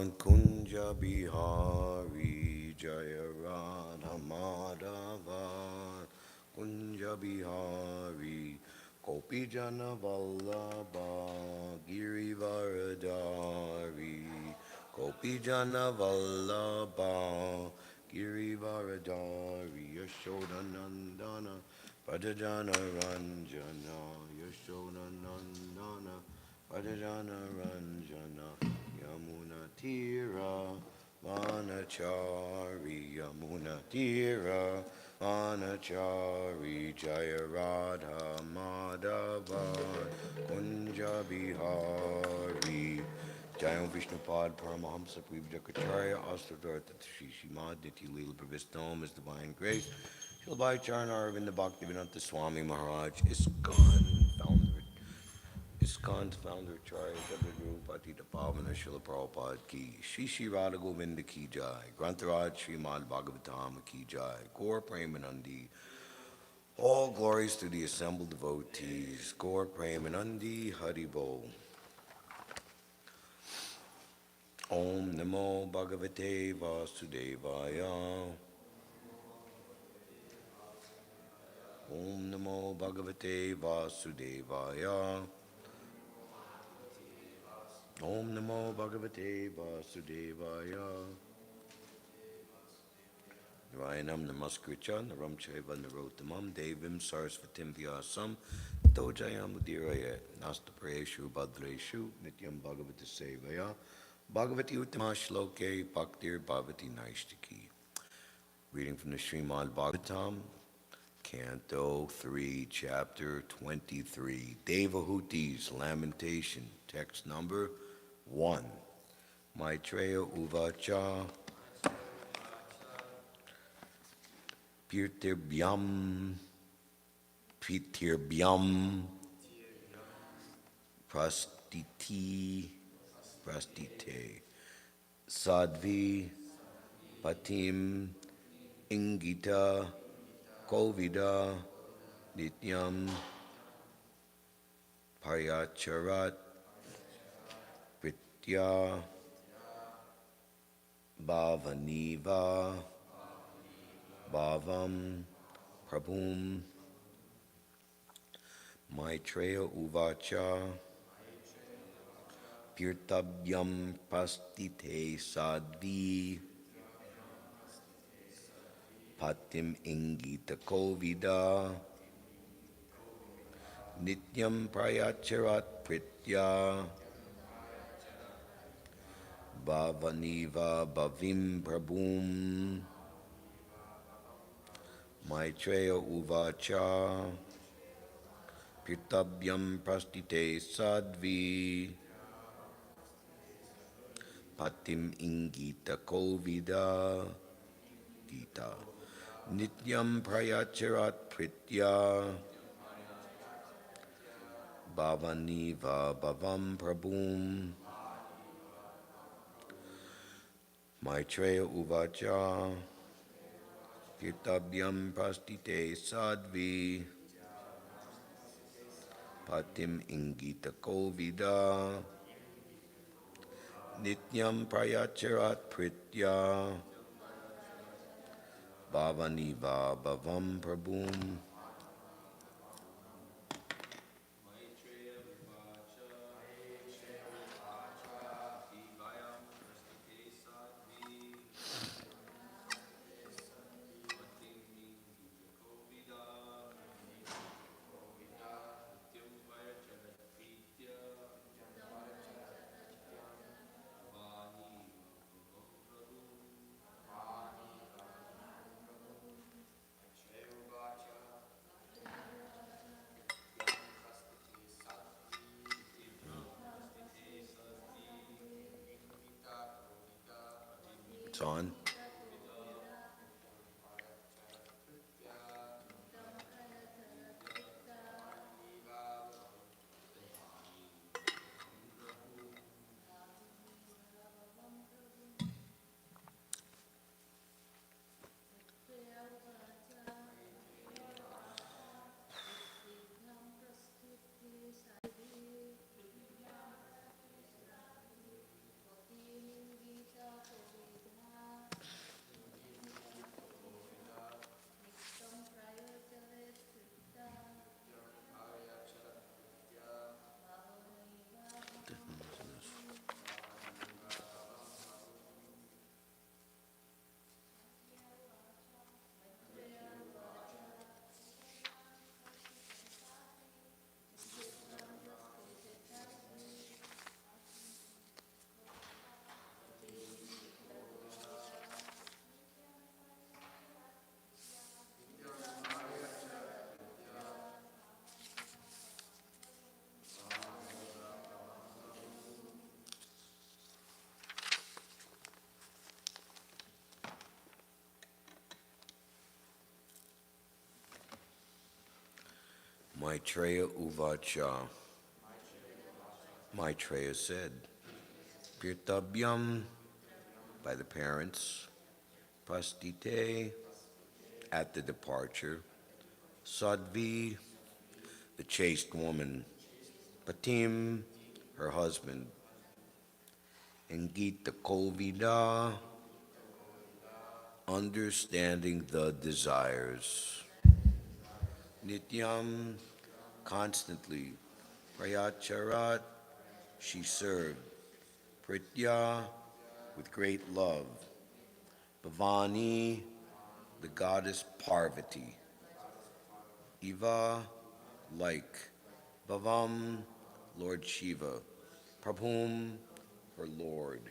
Kunja Bihari Jaya Radha Madhava Kunja Bihari Gopi Jana Vallabha Girivaradari Gopi Jana Vallabha Girivaradari Yashodanandana Pajajana Ranjana Yashodanandana Pajajana Ranjana Yamuna Tira Vanachari Yamuna Tira Vanachari Jaya Radha Madhava Kunja Bihari Jayam Vishnupad Paramahamsa Pribhakacharya Astadharta Shri Śrimad Nitya Leela Pravistam His Divine Grace Shilabhai Charana Arvinda Bhaktivedanta Swami Maharaj ISKCON's founder Acharya Jagad Patita Pavana Srila Prabhupada Ki Shri Shri Radha Govinda Ki Jai Grantaraj Śrimad Bhāgavatam Ki Jai Gaur Premanandi All glories to the assembled devotees Gaur Premanandi Hari Bol Om Namo Bhagavate Vasudevaya Om Namo Bhagavate Vasudevaya Om Namo Bhagavate Vasudevaya Narayanam Namaskritya Naram Chaiva Narottamam Devim Sarasvatim Vyasam Tojayam Udiraya Nastaprayeshu Bhadreshu Nityam Bhagavata Sevaya Bhagavati Uttama Shloke Bhaktir Bhavati Naishtaki. Reading from the Śrimad Bhāgavatam, Canto 3, Chapter 23, Devahuti's Lamentation, text number 1. Maitreya Uvacha Pirtirbhyam Prastite Sadvi Patim Ingita Kovida Nityam Paryacharat Pritya Bhavaniva Bhavam Prabhum Maitreya Uvacha Pirtabhyam Pastite Sadvi Patim Ingita Kovida Nityam Prayacharat Pritya Bhavaniva Bhavim Prabhum Maitreya Uvacha Pirtabhyam Pastite Sadvi Patim Ingita Kovida Gita Nityam Prayacharat Pritya Bhavaniva Bhavam Prabhum Maitreya Uvacha Kirtabhyam Prastite Sadvi Patim Ingita Kovida Nityam Prayacharat Pritya Bhavaniva Bhavam Prabhum It's on. Maitreya Uvacha. Maitreya said, Pirtabyam, by the parents, Pastite, at the departure, Sadvi, the chaste woman, Patim, her husband, Ingita Kovida, understanding the desires, Nityam, constantly, Prayacharat, she served, Pritya, with great love, Bhavani, the goddess Parvati, Eva, like, Bhavam, Lord Shiva, Prabhum, her Lord.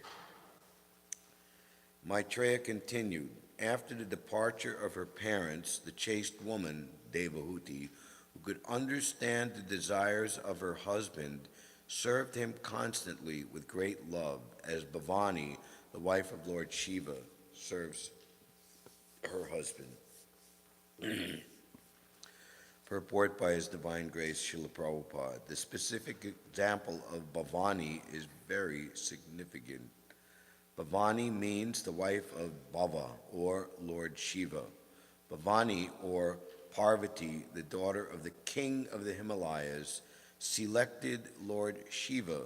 Maitreya continued, after the departure of her parents, the chaste woman, Devahuti, who could understand the desires of her husband, served him constantly with great love, as Bhavani, the wife of Lord Shiva, serves her husband. Purport by His Divine Grace, Srila Prabhupada. The specific example of Bhavani is very significant. Bhavani means the wife of Bhava, or Lord Shiva. Bhavani, or Parvati, the daughter of the king of the Himalayas, selected Lord Shiva,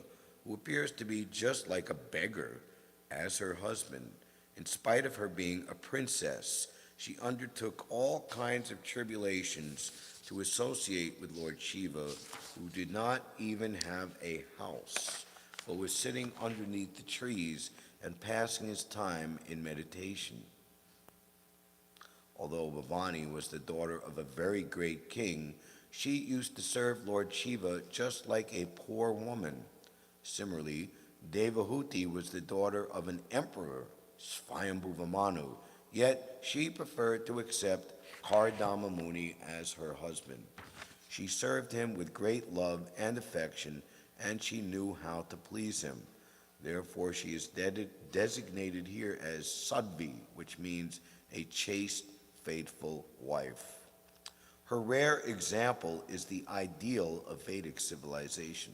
who appears to be just like a beggar, as her husband. In spite of her being a princess, she undertook all kinds of tribulations to associate with Lord Shiva, who did not even have a house, but was sitting underneath the trees and passing his time in meditation. Although Bhavani was the daughter of a very great king, she used to serve Lord Shiva just like a poor woman. Similarly, Devahuti was the daughter of an emperor, Swayambhuva Manu, yet she preferred to accept Kardama Muni as her husband. She served him with great love and affection, and she knew how to please him. Therefore, she is designated here as Sadvi, which means a chaste, faithful wife. Her rare example is the ideal of Vedic civilization.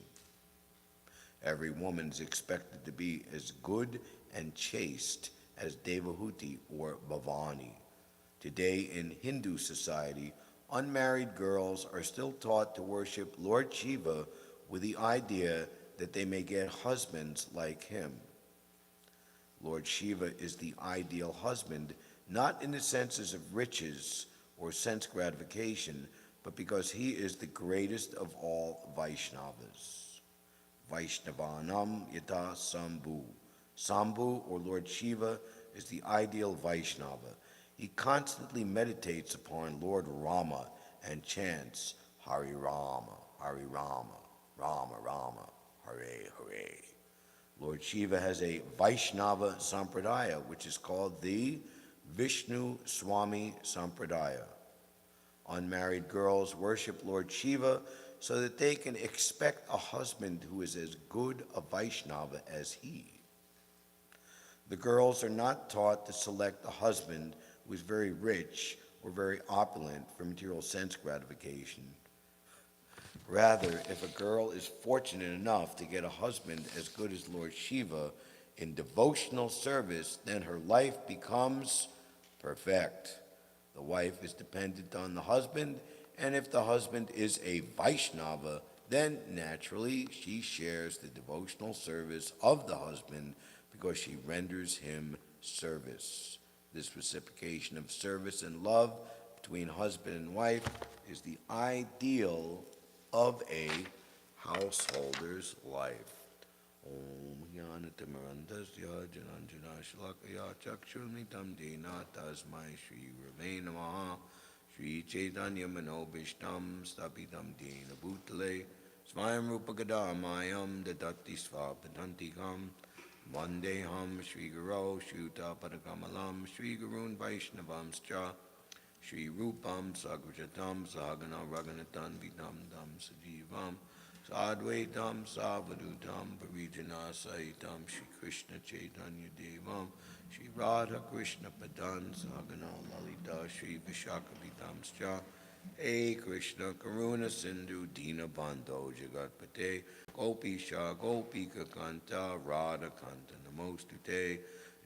Every woman is expected to be as good and chaste as Devahuti or Bhavani. Today in Hindu society, unmarried girls are still taught to worship Lord Shiva with the idea that they may get husbands like him. Lord Shiva is the ideal husband, not in the senses of riches or sense gratification, but because he is the greatest of all Vaishnavas. Vaishnavanam yata Sambhu. Sambhu, or Lord Shiva, is the ideal Vaishnava. He constantly meditates upon Lord Rama and chants Hari Rama, Hari Rama, Rama Rama, Hare Hare. Lord Shiva has a Vaishnava Sampradaya, which is called the Vishnu Swami Sampradaya. Unmarried girls worship Lord Shiva so that they can expect a husband who is as good a Vaishnava as he. The girls are not taught to select a husband who is very rich or very opulent for material sense gratification. Rather, if a girl is fortunate enough to get a husband as good as Lord Shiva in devotional service, then her life becomes perfect. The wife is dependent on the husband, and if the husband is a Vaishnava, then naturally she shares the devotional service of the husband because she renders him service. This reciprocation of service and love between husband and wife is the ideal of a householder's life. Om Jnanatimirandasya Jananjana Shalakaya Chakshurmitam Dena Tasmai Shri Rave Namaha Shri Chaitanya Manobishtam Stapitam Dena Bhutale Svayam Rupa Gadamayam Dadati Svapadantikam Vandeham Shri Guru Shuta Padakamalam Shri Gurun Vaishnavamscha Shri Rupam Sagrajatam Sagana Raghunatan Vidam Dam Sajivam Sadvaitam Savadutam Parijana Saitam Shri Krishna Chaitanya Devam Shri Radha Krishna Padan Sagana Lalita Shri Vishakavitamscha Hey Krishna Karuna Sindhu Dina Bando Jagatpate Gopisha Gopika Kanta Radha Kanta Namostute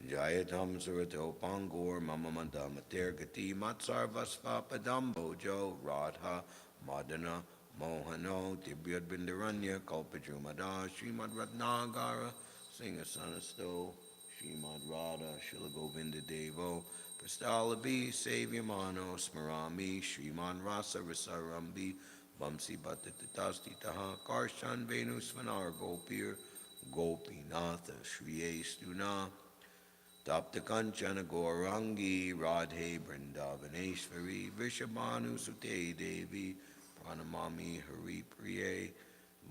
Jayatam Surato Pangor Mama Madamater Gati Matsar Vaspa Padambo Jo Radha Madana Mohano Tibyad Bindaranya Kalpajumada Srimad Ratnagara Singasanasto Srimad Radha Shilagovinda Devo Prastalabi Savyamano Smarami Sriman Rasa Risarambi Vamsi Bhattatasti Taha Karshan Venu Svanar Gopir Gopinatha Shriye Stuna Tapta Kanchana Gaurangi Radhe Vrindavaneshvari Vishabhanu Sute Devi Pranamami Hari Priye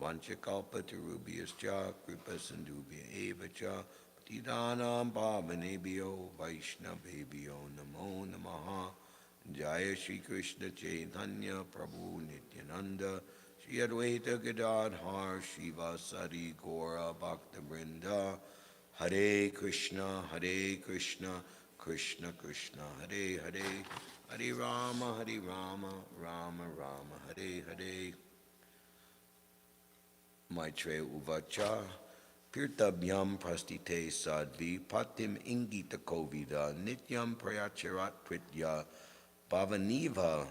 Vanchakalpa Tarubhyascha Kripa Sindhubhya Eva Cha Tidanam Bhavanebhyo Vaishnavebhyo Namo Namaha Jaya Shri Krishna Chaitanya Prabhu Nityananda Shri Advaita Gadadhar Shivasari Gora Bhakta Vrinda Hare Krishna Krishna Krishna Hare Hare Hare Rama Rama Rama Hare Hare Maitreya Uvacha Pirtabhyam prastite sadvi patim ingita kovida nityam prayacharat pritya bhavaniva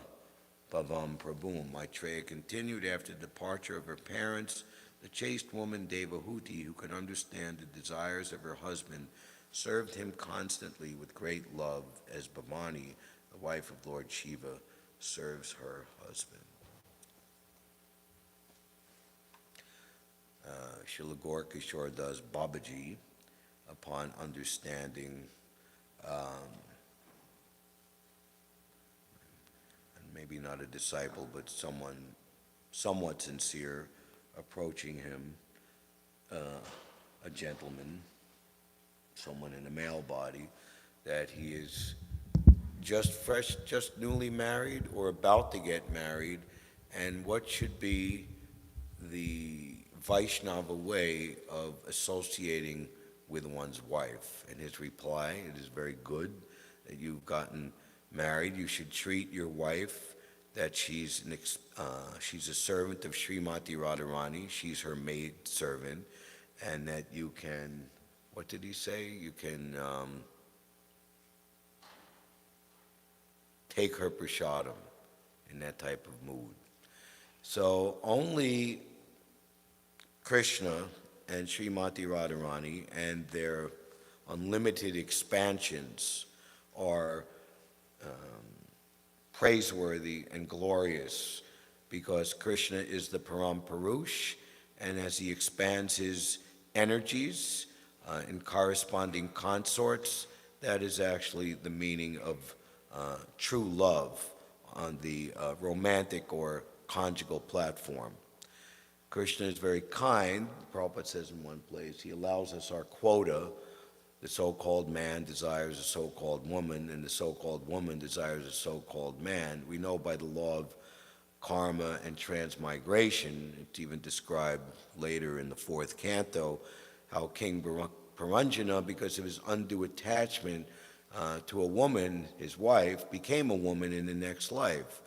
bhavam prabhum. Maitreya continued after the departure of her parents. The chaste woman Devahuti, who could understand the desires of her husband, served him constantly with great love, as Bhavani, the wife of Lord Shiva, serves her husband. Srila Gaura Das Babaji, upon understanding, and maybe not a disciple, but someone somewhat sincere, approaching him, a gentleman, someone in a male body, that he is just newly married or about to get married, and what should be the Vaishnava way of associating with one's wife. And his reply, it is very good that you've gotten married. You should treat your wife that she's a servant of Srimati Radharani. She's her maid servant, and that you can, what did he say? You can take her prasadam in that type of mood. So only Krishna and Srimati Radharani and their unlimited expansions are praiseworthy and glorious, because Krishna is the Param Purush, and as he expands his energies in corresponding consorts, that is actually the meaning of true love on the romantic or conjugal platform. Krishna is very kind. Prabhupada says in one place, he allows us our quota. The so-called man desires a so-called woman, and the so-called woman desires a so-called man. We know by the law of karma and transmigration, it's even described later in the 4th canto, how King Paranjana, because of his undue attachment to a woman, his wife, became a woman in the next life.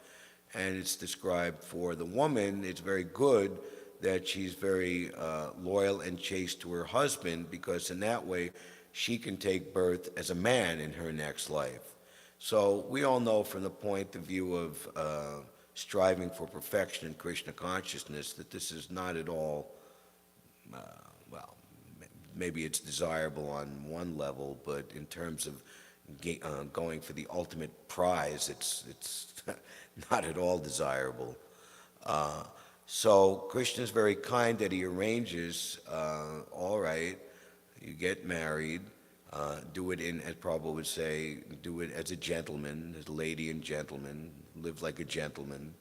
And it's described for the woman, it's very good that she's very loyal and chaste to her husband, because in that way she can take birth as a man in her next life. So we all know from the point of view of striving for perfection in Krishna consciousness that this is not at all, well, maybe it's desirable on one level, but in terms of going for the ultimate prize, it's not at all desirable. So Krishna is very kind that he arranges, all right, you get married, do it in, as Prabhu would say, do it as a gentleman, as a lady and gentleman, live like a gentleman.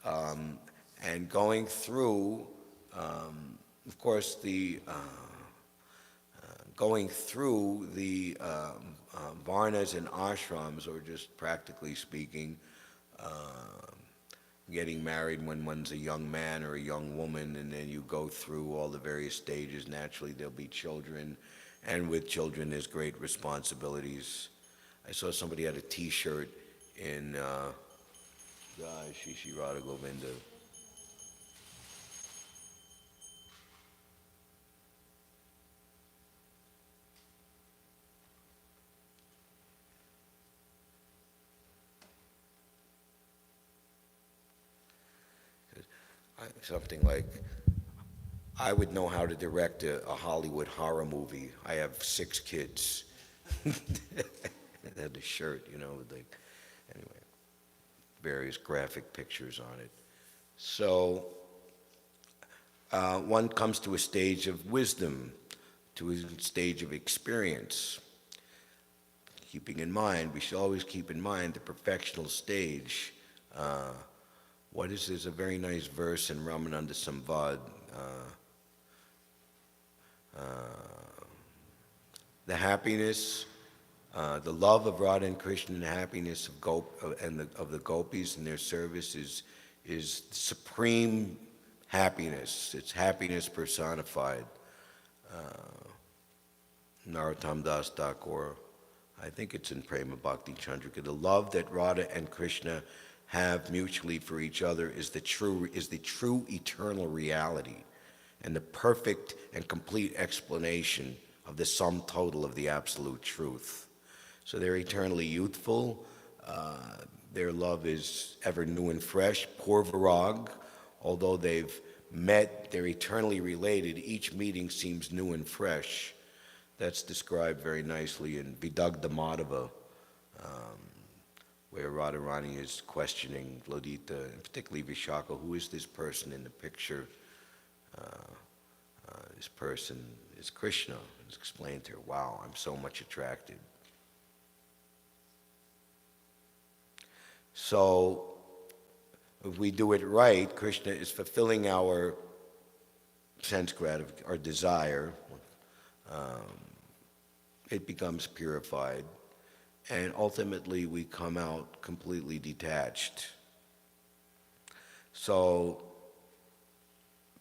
And going through, of course, going through the varnas and ashrams, or just practically speaking, getting married when one's a young man or a young woman, and then you go through all the various stages. Naturally, there'll be children, and with children, there's great responsibilities. I saw somebody had a T-shirt in Jai Shri Shri Radha Govinda. Something like, I would know how to direct a Hollywood horror movie. I have 6 kids. It had the shirt, with anyway, various graphic pictures on it. So one comes to a stage of wisdom, to a stage of experience. Keeping in mind, we should always keep in mind the perfectional stage. There's a very nice verse in Ramananda Samvad. The happiness, the love of Radha and Krishna, and the happiness of the gopis and their service is supreme happiness. It's happiness personified. Narottam Das Thakur, I think it's in Prema Bhakti Chandrika. The love that Radha and Krishna have mutually for each other is the true eternal reality, and the perfect and complete explanation of the sum total of the absolute truth. So they're eternally youthful. Their love is ever new and fresh. Purvarag, although they've met, they're eternally related. Each meeting seems new and fresh. That's described very nicely in Vidagdha Madhava, where Radharani is questioning Lodita, and particularly Vishaka, who is this person in the picture? This person is Krishna. It's explained to her, wow, I'm so much attracted. So if we do it right, Krishna is fulfilling our sense gratification, our desire. It becomes purified, and ultimately we come out completely detached. So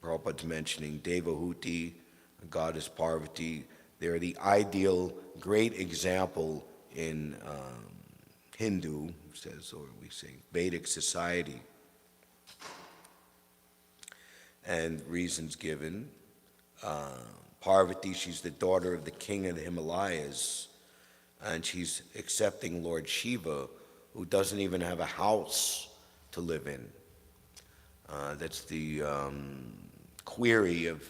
Prabhupada's mentioning Devahuti, goddess Parvati. They're the ideal, great example in Hindu, or we say Vedic society. And reasons given. Parvati, she's the daughter of the king of the Himalayas, and she's accepting Lord Shiva, who doesn't even have a house to live in. That's the query of,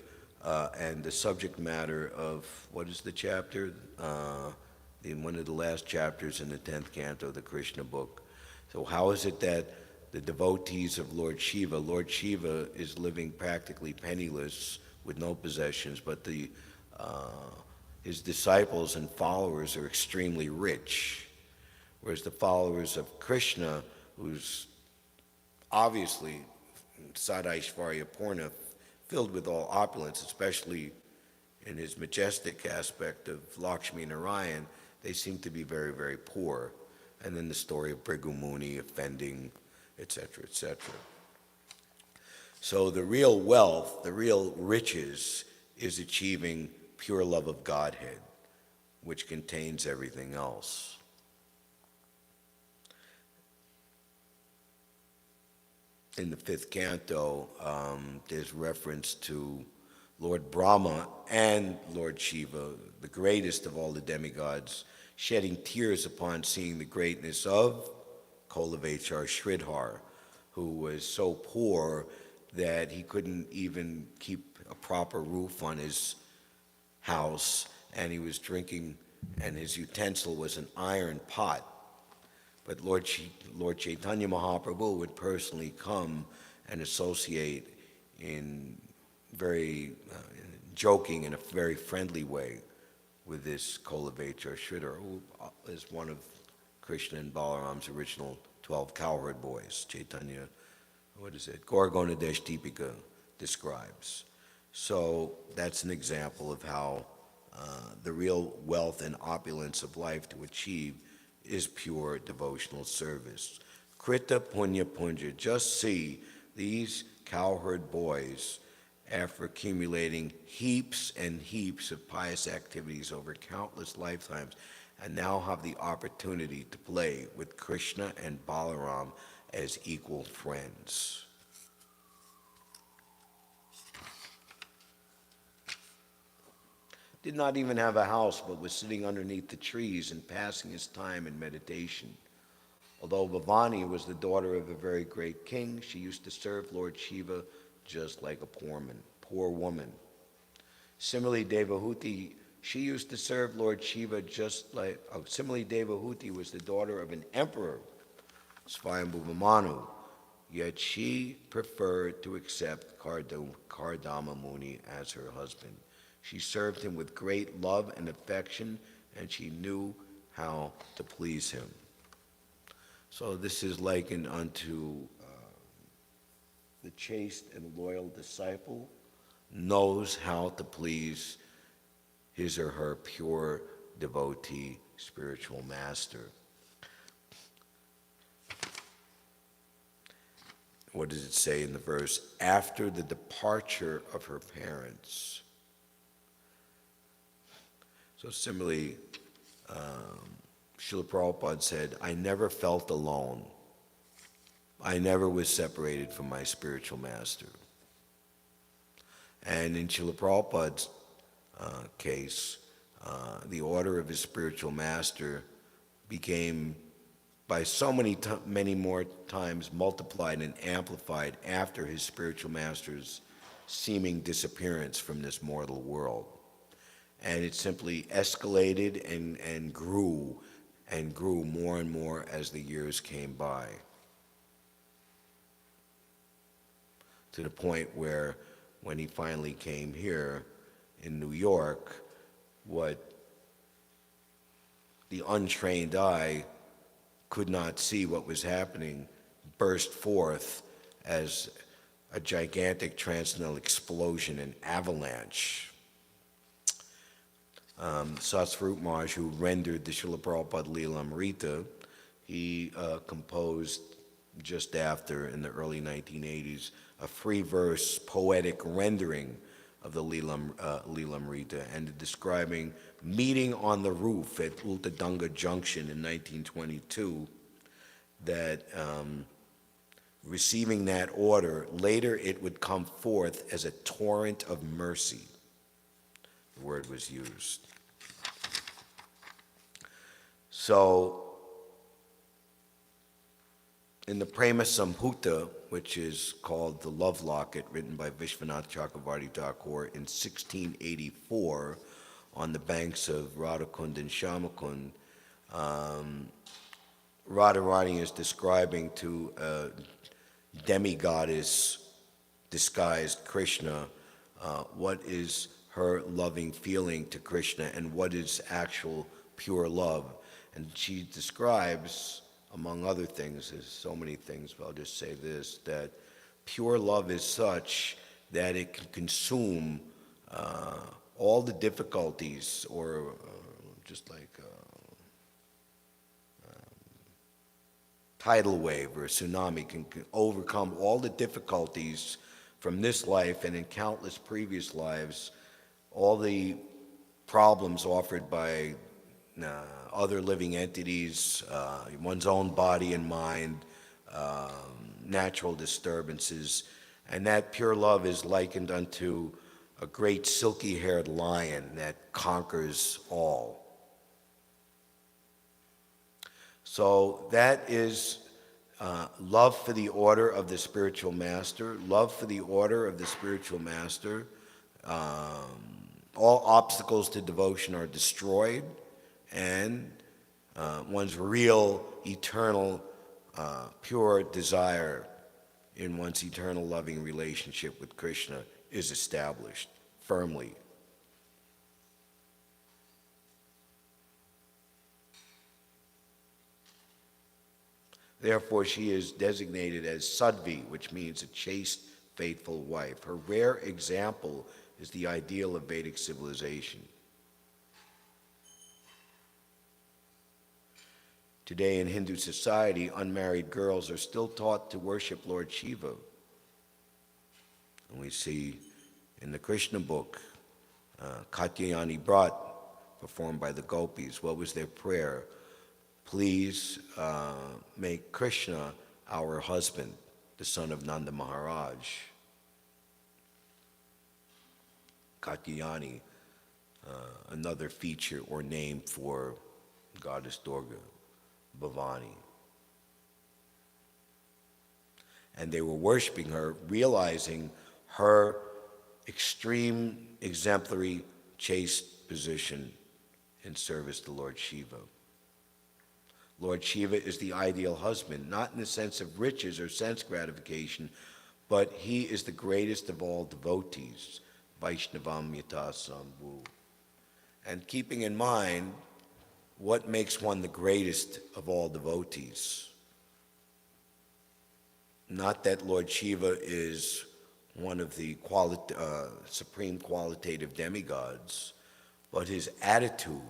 and the subject matter of, what is the chapter? In one of the last chapters in the 10th canto of the Krishna book. So how is it that the devotees of Lord Shiva is living practically penniless with no possessions, but his disciples and followers are extremely rich, whereas the followers of Krishna, who's obviously Sadaishvarya Purna, filled with all opulence, especially in his majestic aspect of Lakshmi Narayan, they seem to be very, very poor. And then the story of Bhrigu Muni offending, etc., etc. So the real wealth, the real riches, is achieving pure love of Godhead, which contains everything else. In the 5th canto, there's reference to Lord Brahma and Lord Shiva, the greatest of all the demigods, shedding tears upon seeing the greatness of Kolavechar Sridhar, who was so poor that he couldn't even keep a proper roof on his house, and he was drinking, and his utensil was an iron pot. But Lord Chaitanya Mahaprabhu would personally come and associate in very joking, in a very friendly way, with this Kolavechar Sridhar, who is one of Krishna and Balaram's original 12 cowherd boys. Chaitanya, Gauraganadesh Deepika describes. So that's an example of how the real wealth and opulence of life to achieve is pure devotional service. Krita Punya Punja, just see these cowherd boys, after accumulating heaps and heaps of pious activities over countless lifetimes, and now have the opportunity to play with Krishna and Balaram as equal friends. Did not even have a house, but was sitting underneath the trees and passing his time in meditation. Although Bhavani was the daughter of a very great king, she used to serve Lord Shiva just like a poor woman. Similarly, Devahuti, she used to serve Lord Shiva just like, similarly, Devahuti was the daughter of an emperor, Swayambhuva Manu, yet she preferred to accept Kardama Muni as her husband. She served him with great love and affection, and she knew how to please him. So this is likened unto the chaste and loyal disciple knows how to please his or her pure devotee spiritual master. What does it say in the verse? After the departure of her parents. So similarly, Srila Prabhupada said, I never felt alone. I never was separated from my spiritual master. And in Srila Prabhupada's case, the order of his spiritual master became by so many more times multiplied and amplified after his spiritual master's seeming disappearance from this mortal world. And it simply escalated and grew more and more as the years came by, to the point where when he finally came here in New York, what the untrained eye could not see what was happening burst forth as a gigantic transcendental explosion and avalanche. Satsvarup Maharaj, who rendered the Srila Prabhupada Leela Amrita, he composed just after, in the early 1980s, a free verse poetic rendering of the Leela Amrita, and describing meeting on the roof at Ultadanga Junction in 1922, that receiving that order, later it would come forth as a torrent of mercy. The word was used. So, in the Prema Samhuta, which is called the Love Locket, written by Vishwanath Chakravarti Thakur in 1684 on the banks of Radhakund and Shamakund, Radharani is describing to a demigoddess disguised Krishna what is her loving feeling to Krishna and what is actual pure love. And she describes, among other things, there's so many things, but I'll just say this, that pure love is such that it can consume all the difficulties, or just like tidal wave or a tsunami can overcome all the difficulties from this life and in countless previous lives, all the problems offered by other living entities, one's own body and mind, natural disturbances, and that pure love is likened unto a great silky-haired lion that conquers all. So that is love for the order of the spiritual master, love for the order of the spiritual master. All obstacles to devotion are destroyed, and one's real, eternal, pure desire in one's eternal loving relationship with Krishna is established firmly. Therefore, she is designated as Sadhvi, which means a chaste, faithful wife. Her rare example is the ideal of Vedic civilization. Today in Hindu society, unmarried girls are still taught to worship Lord Shiva. And we see in the Krishna book, Katyayani Brat, performed by the gopis, what was their prayer? Please make Krishna our husband, the son of Nanda Maharaj. Katyayani, another feature or name for goddess Durga, Bhavani. And they were worshiping her, realizing her extreme, exemplary, chaste position in service to Lord Shiva. Lord Shiva is the ideal husband, not in the sense of riches or sense gratification, but he is the greatest of all devotees, Vaishnavam Yata Sambhu. And keeping in mind what makes one the greatest of all devotees. Not that Lord Shiva is one of the supreme qualitative demigods, but his attitude,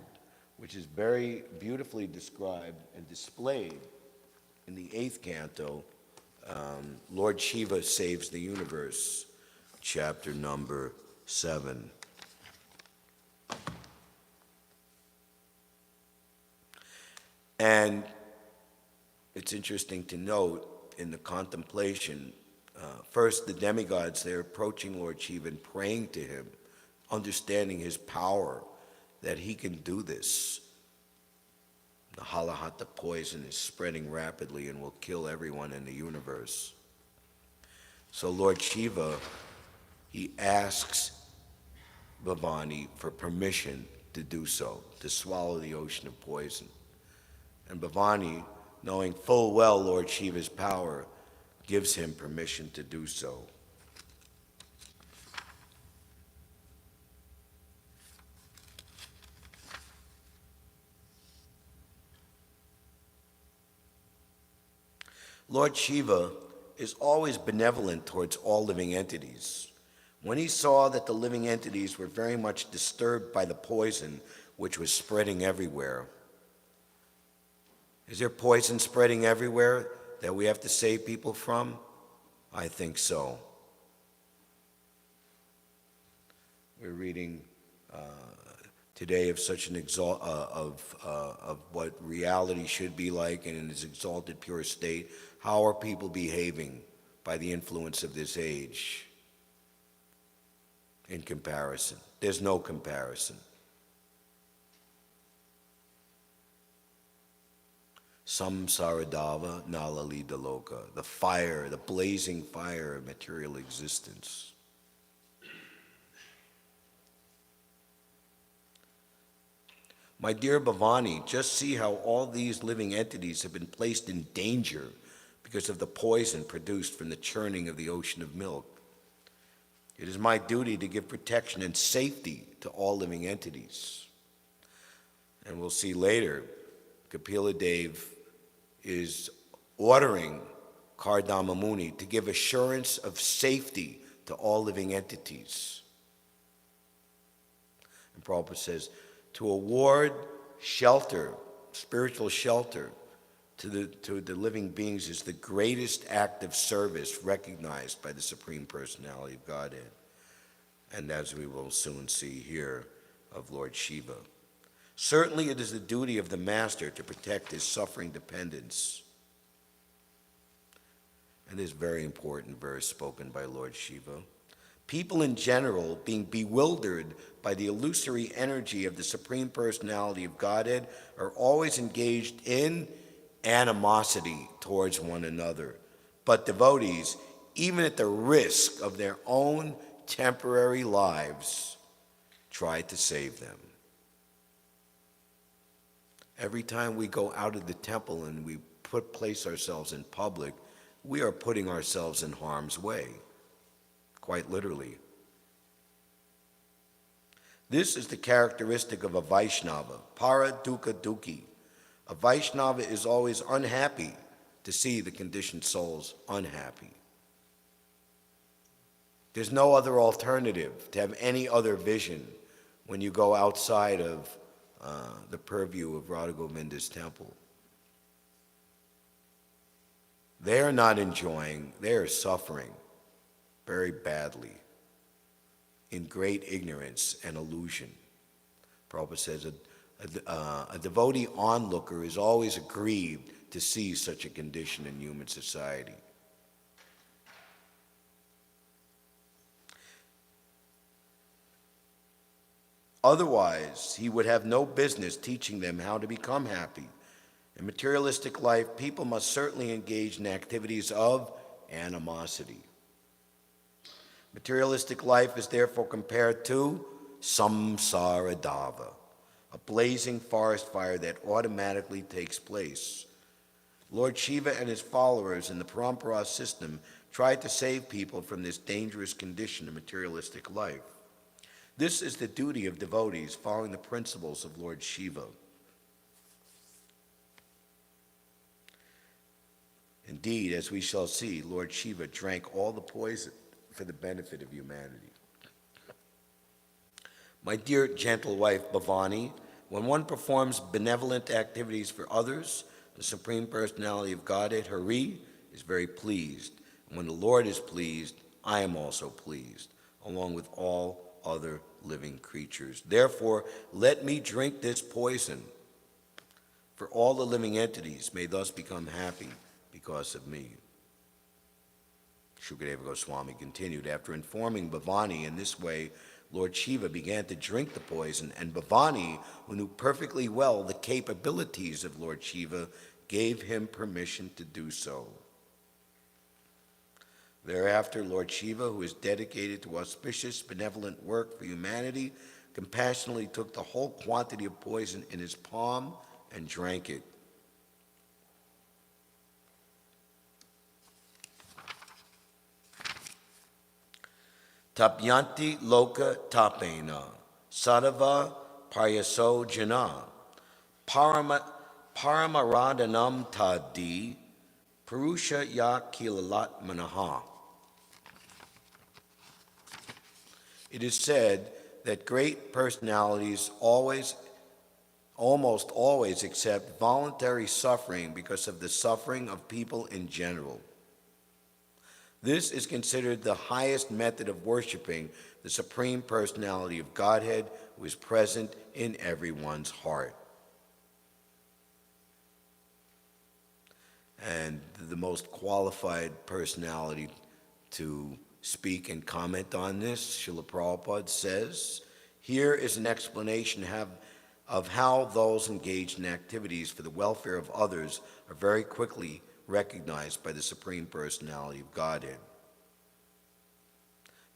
which is very beautifully described and displayed in the 8th canto, Lord Shiva Saves the Universe, chapter number 7. And it's interesting to note in the contemplation, first the demigods, they're approaching Lord Shiva and praying to him, understanding his power, that he can do this. The halahata poison is spreading rapidly and will kill everyone in the universe. So Lord Shiva, he asks Bhavani for permission to do so, to swallow the ocean of poison. And Bhavani, knowing full well Lord Shiva's power, gives him permission to do so. Lord Shiva is always benevolent towards all living entities. When he saw that the living entities were very much disturbed by the poison which was spreading everywhere. Is there poison spreading everywhere that we have to save people from? I think so. We're reading today of such an of what reality should be like in its exalted pure state. How are people behaving by the influence of this age? In comparison, there's no comparison. Samsaradava Nalalita Loka, the fire, the blazing fire of material existence. My dear Bhavani, just see how all these living entities have been placed in danger because of the poison produced from the churning of the ocean of milk. It is my duty to give protection and safety to all living entities. And we'll see later, Kapila Dev is ordering Kardama Muni to give assurance of safety to all living entities. And Prabhupada says, to award shelter, spiritual shelter, to the living beings is the greatest act of service recognized by the Supreme Personality of Godhead. And as we will soon see here, of Lord Shiva. Certainly it is the duty of the Master to protect his suffering dependents. And this very important verse spoken by Lord Shiva. People in general, being bewildered by the illusory energy of the Supreme Personality of Godhead, are always engaged in animosity towards one another. But devotees, even at the risk of their own temporary lives, try to save them. Every time we go out of the temple and we place ourselves in public, we are putting ourselves in harm's way, quite literally. This is the characteristic of a Vaishnava, para dukkha dukhi. A Vaishnava is always unhappy to see the conditioned souls unhappy. There's no other alternative to have any other vision when you go outside of the purview of Radha Govinda's temple. They are not enjoying, they are suffering very badly in great ignorance and illusion. Prabhupada says A devotee onlooker is always aggrieved to see such a condition in human society. Otherwise, he would have no business teaching them how to become happy. In materialistic life, people must certainly engage in activities of animosity. Materialistic life is therefore compared to samsara dava, a blazing forest fire that automatically takes place. Lord Shiva and his followers in the Parampara system tried to save people from this dangerous condition of materialistic life. This is the duty of devotees following the principles of Lord Shiva. Indeed, as we shall see, Lord Shiva drank all the poison for the benefit of humanity. My dear gentle wife Bhavani, when one performs benevolent activities for others, the Supreme Personality of Godhead, Hari, is very pleased. And when the Lord is pleased, I am also pleased, along with all other living creatures. Therefore, let me drink this poison, for all the living entities may thus become happy because of me. Shukadeva Goswami continued, after informing Bhavani in this way, Lord Shiva began to drink the poison, and Bhavani, who knew perfectly well the capabilities of Lord Shiva, gave him permission to do so. Thereafter, Lord Shiva, who is dedicated to auspicious, benevolent work for humanity, compassionately took the whole quantity of poison in his palm and drank it. Tapyanti loka tapena, sadava paryaso jana, paramaradanam tadi, purusha ya kilalat manaha. It is said that great personalities almost always accept voluntary suffering because of the suffering of people in general. This is considered the highest method of worshiping the Supreme Personality of Godhead, who is present in everyone's heart. And the most qualified personality to speak and comment on this, Srila Prabhupada says, here is an explanation of how those engaged in activities for the welfare of others are very quickly recognized by the Supreme Personality of Godhead.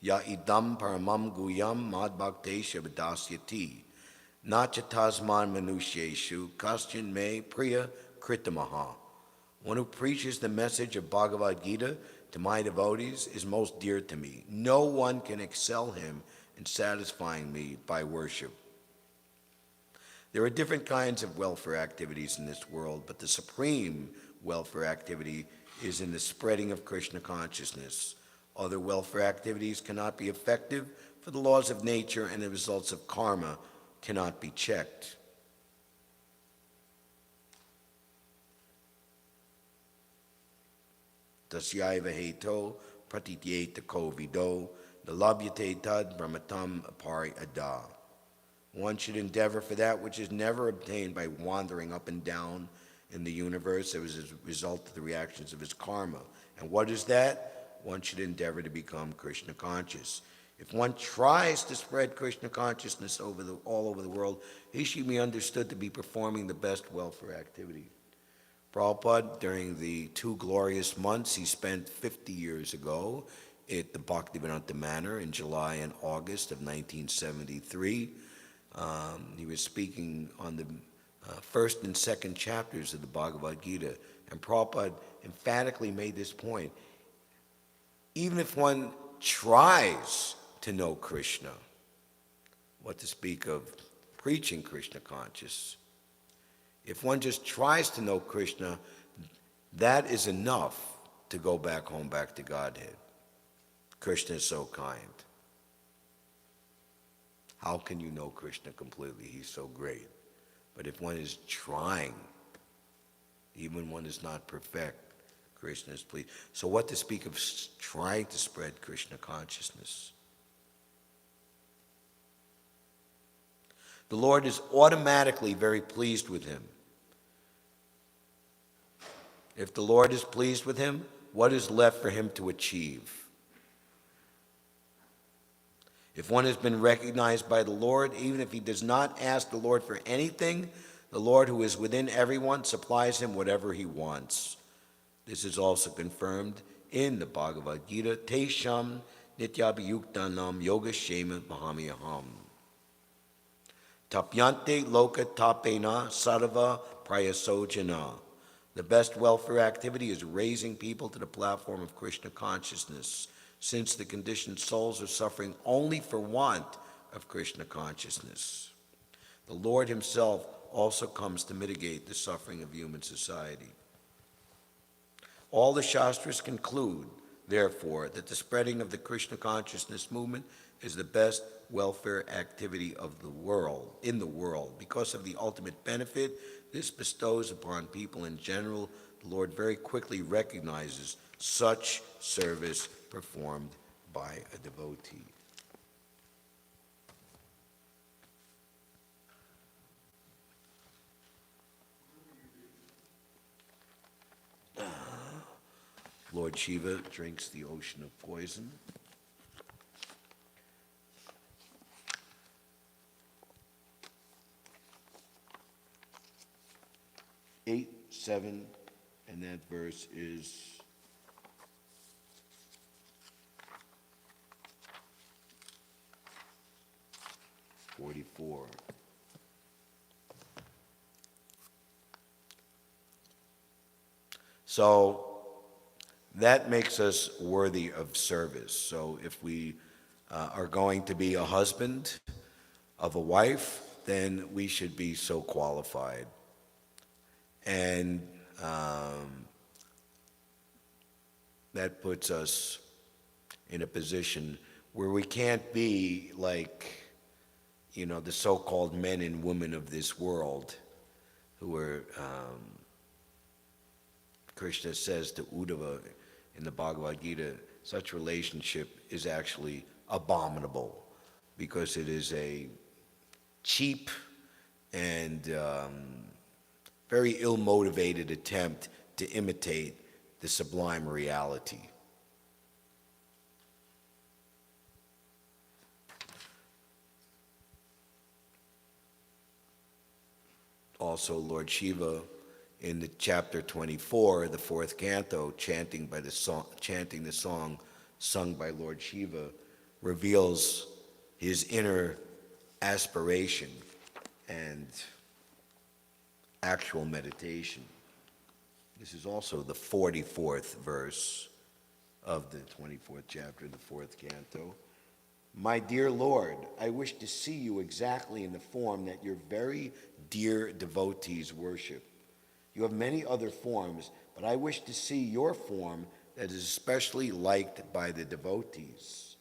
Ya idam paramam guyam madbhaktesha vidasyati, nacha tasman manusheshu kaschin me priya kritamaha. One who preaches the message of Bhagavad Gita to my devotees is most dear to me. No one can excel him in satisfying me by worship. There are different kinds of welfare activities in this world, but the supreme welfare activity is in the spreading of Krishna consciousness. Other welfare activities cannot be effective, for the laws of nature and the results of karma cannot be checked. Tasyaiva heto pratityeta ko vido nalabhyate tad brahmatam apari ada. One should endeavor for that which is never obtained by wandering up and down in the universe as a result of the reactions of his karma. And what is that? One should endeavor to become Krishna conscious. If one tries to spread Krishna consciousness all over the world, he should be understood to be performing the best welfare activity. Prabhupada, during the 2 glorious months he spent 50 years ago at the Bhaktivedanta Manor in July and August of 1973, he was speaking on the first and second chapters of the Bhagavad Gita, and Prabhupada emphatically made this point. Even if one tries to know Krishna, what to speak of preaching Krishna conscious, if one just tries to know Krishna, that is enough to go back home, back to Godhead. Krishna is so kind. How can you know Krishna completely? He's so great. But if one is trying, even when one is not perfect, Krishna is pleased. So what to speak of trying to spread Krishna consciousness? The Lord is automatically very pleased with him. If the Lord is pleased with him, what is left for him to achieve? If one has been recognized by the Lord, even if he does not ask the Lord for anything, the Lord who is within everyone supplies him whatever he wants. This is also confirmed in the Bhagavad Gita, Tesham Nityabhayuktanam Yogashema Mahamyaham. Tapyante Loka Tapena Sarva Prayasojana. The best welfare activity is raising people to the platform of Krishna consciousness, since the conditioned souls are suffering only for want of Krishna consciousness. The Lord himself also comes to mitigate the suffering of human society. All the Shastras conclude, therefore, that the spreading of the Krishna consciousness movement is the best welfare activity of the world, in the world. Because of the ultimate benefit this bestows upon people in general, the Lord very quickly recognizes such service performed by a devotee. Lord Shiva drinks the ocean of poison. Eight, 7, and that verse is 44. So that makes us worthy of service. So if we are going to be a husband of a wife, then we should be so qualified. And that puts us in a position where we can't be like, the so-called men and women of this world who are, Krishna says to Uddhava in the Bhagavad Gita, such relationship is actually abominable because it is a cheap and very ill-motivated attempt to imitate the sublime reality. Also, Lord Shiva, in the chapter 24, the fourth canto, chanting the song sung by Lord Shiva, reveals his inner aspiration and actual meditation. This is also the 44th verse of the 24th chapter, the fourth canto. My dear Lord, I wish to see you exactly in the form that your very dear devotees worship. You have many other forms, but I wish to see your form that is especially liked by the devotees.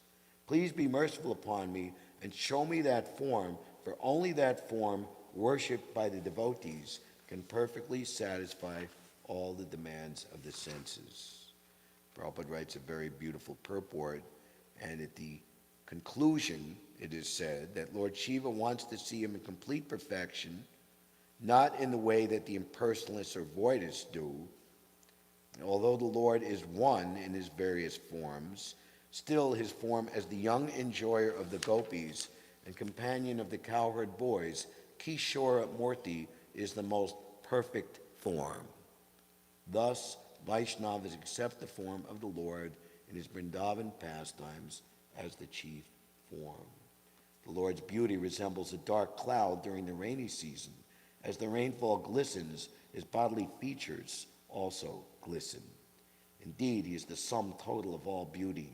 Please be merciful upon me and show me that form, for only that form worshipped by the devotees can perfectly satisfy all the demands of the senses. Prabhupada writes a very beautiful purport, and at the conclusion, it is said that Lord Shiva wants to see him in complete perfection, not in the way that the impersonalists or voidists do. Although the Lord is one in his various forms, still his form as the young enjoyer of the gopis and companion of the cowherd boys, Kishora Murti, is the most perfect form. Thus, Vaishnavas accept the form of the Lord in his Vrindavan pastimes as the chief form. The Lord's beauty resembles a dark cloud during the rainy season. As the rainfall glistens, his bodily features also glisten. Indeed, he is the sum total of all beauty.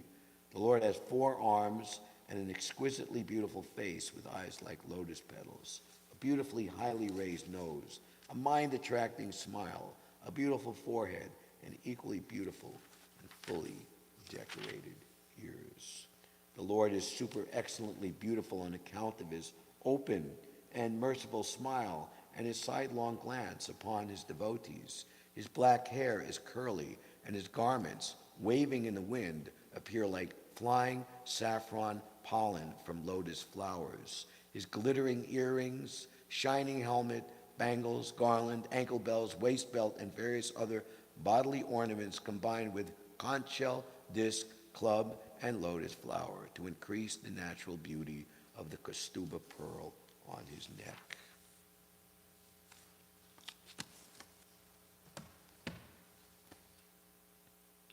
The Lord has 4 arms and an exquisitely beautiful face with eyes like lotus petals, a beautifully highly raised nose, a mind-attracting smile, a beautiful forehead, and equally beautiful and fully decorated ears. The Lord is super excellently beautiful on account of his open and merciful smile and his sidelong glance upon his devotees. His black hair is curly, and his garments, waving in the wind, appear like flying saffron pollen from lotus flowers. His glittering earrings, shining helmet, bangles, garland, ankle bells, waist belt, and various other bodily ornaments combined with conch shell, disc, club, and lotus flower to increase the natural beauty of the Kaustubha pearl on his neck.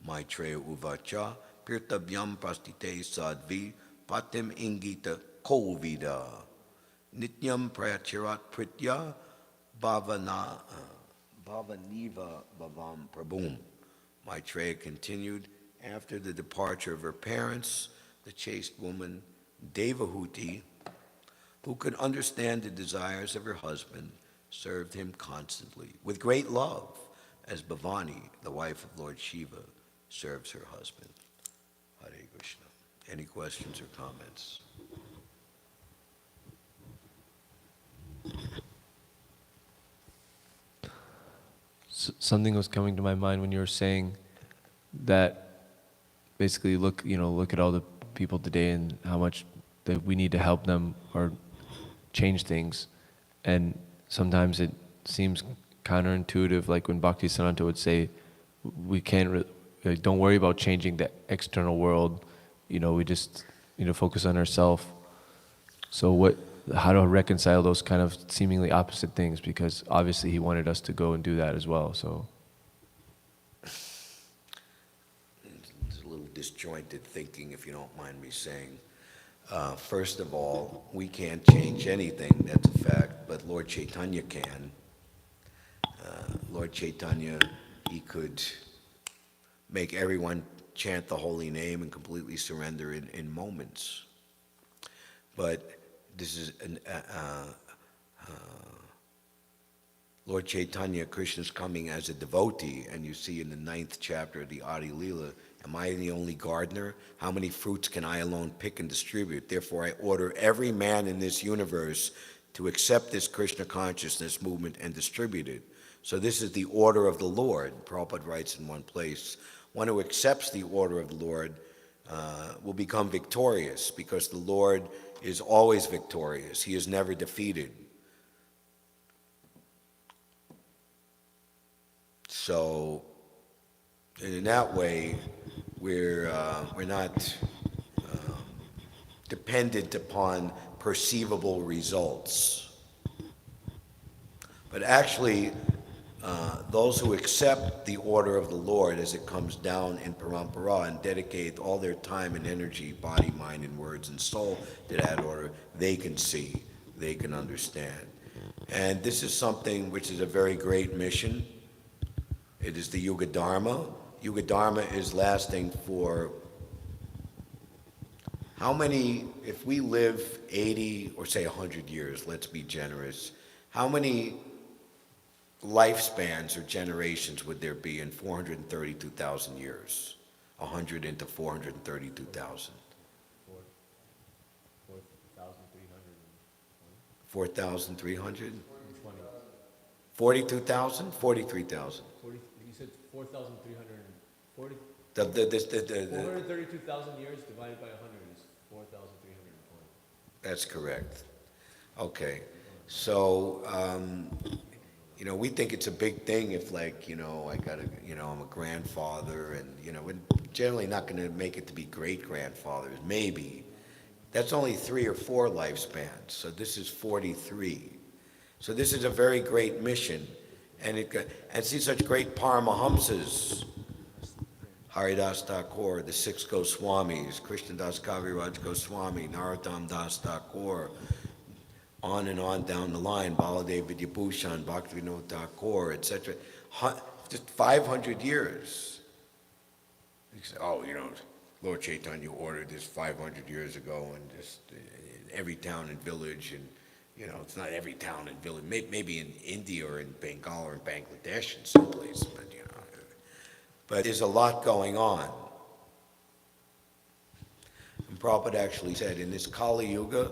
Maitreya Uvacha, Pirtavyam Prastite Sadvi, Patim Ingita Kovida, Nityam Prayachirat Pritya, Bhavaniva Bhavam Prabhum. Maitreya continued, after the departure of her parents, the chaste woman Devahuti, who could understand the desires of her husband, served him constantly with great love, as Bhavani, the wife of Lord Shiva, serves her husband. Hare Krishna. Any questions or comments? Something was coming to my mind when you were saying that basically look at all the people today and how much that we need to help them or change things. And sometimes it seems counterintuitive, like when Bhaktisiddhanta would say, we can't, don't worry about changing the external world, we just need to focus on ourselves. So how to reconcile those kind of seemingly opposite things? Because obviously he wanted us to go and do that as well, so. It's a little disjointed thinking, if you don't mind me saying. First of all, we can't change anything, that's a fact, but Lord Chaitanya can. Lord Chaitanya, he could make everyone chant the holy name and completely surrender in moments. But this is Lord Chaitanya, Krishna's coming as a devotee, and you see in the 9th chapter of the Adi Leela, am I the only gardener? How many fruits can I alone pick and distribute? Therefore I order every man in this universe to accept this Krishna consciousness movement and distribute it. So this is the order of the Lord. Prabhupada writes in one place, one who accepts the order of the Lord will become victorious, because the Lord is always victorious. He is never defeated. So, in that way, we're not dependent upon perceivable results. But actually, those who accept the order of the Lord as it comes down in parampara and dedicate all their time and energy, body, mind, and words and soul to that order, they can see, they can understand. And this is something which is a very great mission. It is the Yuga Dharma. Yuga Dharma is lasting for how many, if we live 80 or say 100 years, let's be generous, how many lifespans or generations would there be in 432,000 years? 100 into 432,000. 4,300? 42,000? 43,000? You said 4,340? 432,000 years divided by 100 is 4,320. That's correct. Okay. So, we think it's a big thing if, like, I gotta, I'm a grandfather, and, we're generally not going to make it to be great-grandfathers, maybe. That's only 3 or 4 lifespans, so this is 43. So this is a very great mission, and see such great Paramahamsas, Haridas Thakur, the 6 Goswamis, Krishnadas Kaviraj Goswami, Narottam Das Thakur, on and on down the line, Baladev Vidyabhushan, Bhaktivinoda Thakur, etc. Just 500 years. You say, Lord Chaitanya ordered this 500 years ago, and just every town and village, and it's not every town and village, maybe in India or in Bengal or in Bangladesh in some places, but there's a lot going on. And Prabhupada actually said, in this Kali Yuga,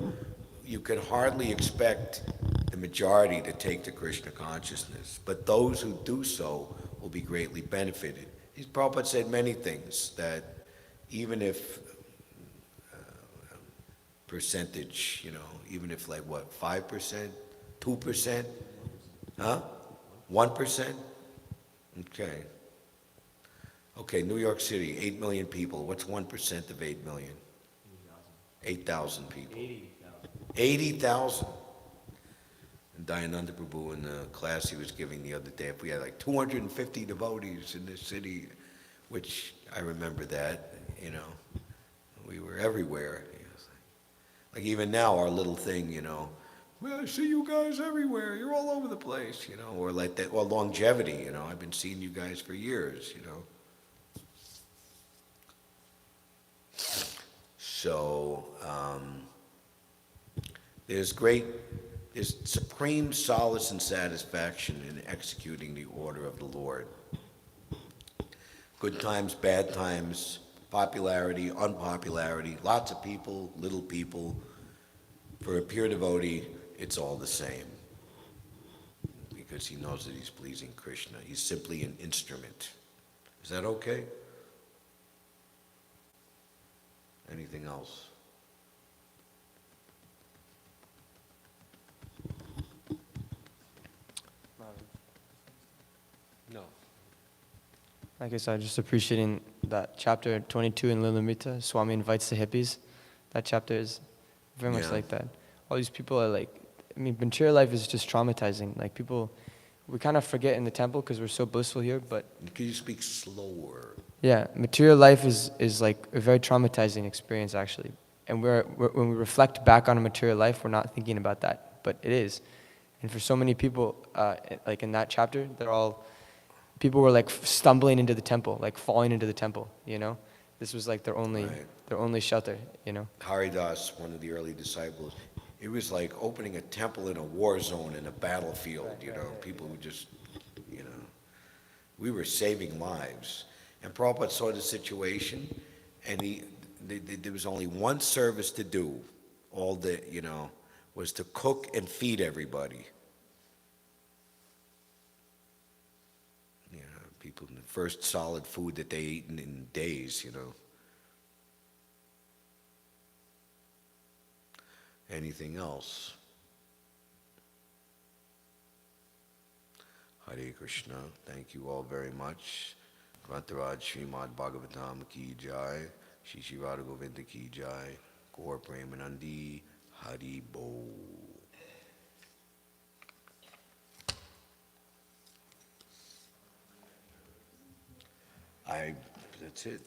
you can hardly expect the majority to take to Krishna consciousness, but those who do so will be greatly benefited. Prabhupada said many things, that even if percentage, even if like what, 5%, 2%? Huh? 1%? Okay. Okay, New York City, 8 million people. What's 1% of 8 million? 8,000 people. 80,000. And Dayananda Prabhu in the class he was giving the other day, if we had like 250 devotees in this city, which I remember that, we were everywhere. Like even now, our little thing, well, I see you guys everywhere. You're all over the place, or like that, or longevity, I've been seeing you guys for years, So, there's supreme solace and satisfaction in executing the order of the Lord. Good times, bad times, popularity, unpopularity, lots of people, little people. For a pure devotee, it's all the same. Because he knows that he's pleasing Krishna. He's simply an instrument. Is that okay? Anything else? No. I guess I'm just appreciating that chapter 22 in Lilamrita, Swami invites the hippies. That chapter is very much like that. All these people are like, material life is just traumatizing. Like people, we kind of forget in the temple because we're so blissful here, but... Can you speak slower? Yeah, material life is like a very traumatizing experience actually. And when we reflect back on a material life, we're not thinking about that, but it is. And for so many people, like in that chapter, people were like stumbling into the temple, like falling into the temple, This was like their only shelter, Haridas, one of the early disciples, it was like opening a temple in a war zone in a battlefield, People who just, we were saving lives. And Prabhupada saw the situation, and there was only one service to do, all the, was to cook and feed everybody. People, the first solid food that they eaten in days, Anything else? Hare Krishna. Thank you all very much. Grantaraj Śrimad Bhāgavatam ki jai. Shri Shri Radha Govinda ki jai. Gaur Premanandi Hari Bol. That's it.